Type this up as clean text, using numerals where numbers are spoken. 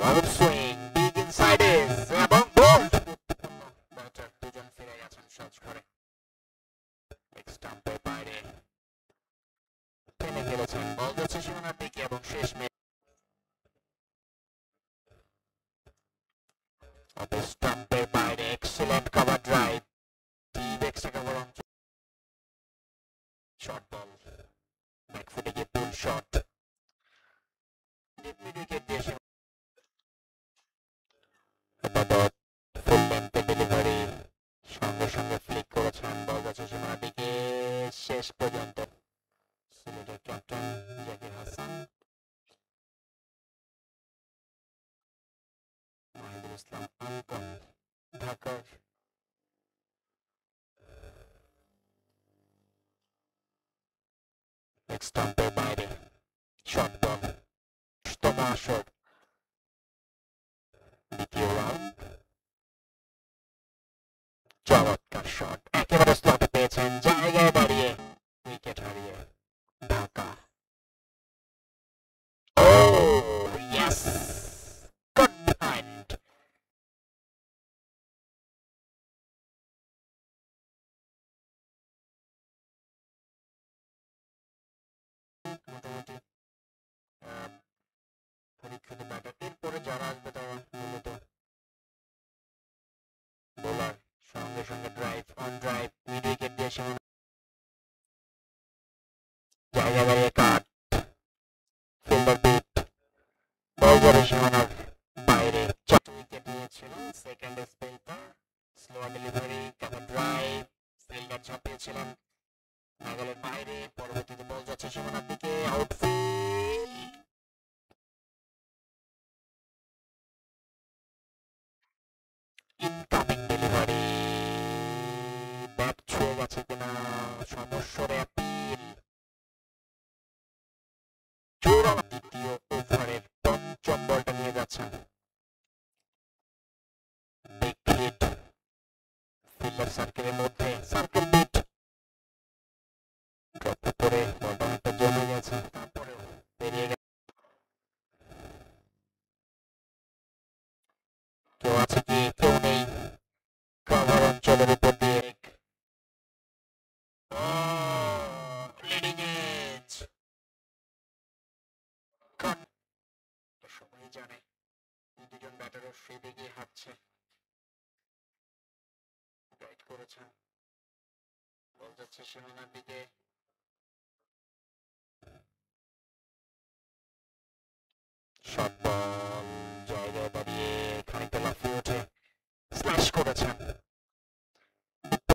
out swing big inside edge এবং bold batter দুজন ফিরে গেছেন সহজ করে স্টাম্পের বাইরে টেনে গেলেছেন বল যাচ্ছে সীমানার দিকে এবং শেষ স্টাম্পের বাইরে excellent cover drive deep extra cover on short ball ব্যাকফুটে গিয়ে pull shot deep mid wicket দিয়ে ফুল লেন্থে ডেলিভারি সঙ্গে সঙ্গে ফ্লিক করেছেন বল যাচ্ছে সীমানার দিকে শেষ পর্যন্ত সিলেটের ক্যাপ্টেন জাকির হাসান মাহিদুল ইসলাম আঙ্কন ঢাকার স্টাম্পের বাইরে শর্ট বল তম আসর দ্বিতীয় রাউন্ড চমৎকার শট একেবারে স্লটে পেয়েছেন জায়গায় দাঁড়িয়ে উইকেট হারিয়ে ঢাকা ও ইয়েস গুড পয়েন্ট মোটামুটি পরীক্ষিত ব্যাটার এরপরে যারা আসবে তারা মূলত বোলার সঙ্গে সঙ্গে drive on drive mid wicket দিয়ে সীমানা জায়গা দাঁড়িয়ে কাট ফিল্ডার বিট বল যাবে সীমানার বাইরে 4 উইকেট নিয়েছিলেন সেকেন্ড স্পেলটা slow delivery cover drive fielder ছাপিয়েছিলেন নাগালের বাইরে পরবর্তীতে বল যাচ্ছে সীমানার দিকে আউটফিল্ড ইনকামিং ডেলিভারি ব্যাট ছুঁয়ে গেছে কিনা সমস্যারে অ্যাপিল দ্বিতীয় ওভারের পঞ্চম বলটা নিয়ে যাচ্ছেন বিগ হিট ফিল্ডার সার্কেলের মধ্যে সার্কেল বিট ড্রপ করে বলটা অনেকটা জমে গেছে তারপরেও বেরিয়ে গেছে কেউ আছে কি কেউ নেই কভার অঞ্চলের উপর দিয়ে লিডিং এজ সবাই জানে দুজন ব্যাটারের ফিল্ডে গিয়ে হাঁটছে গাইড করেছেন বল যাচ্ছে সীমানার দিকে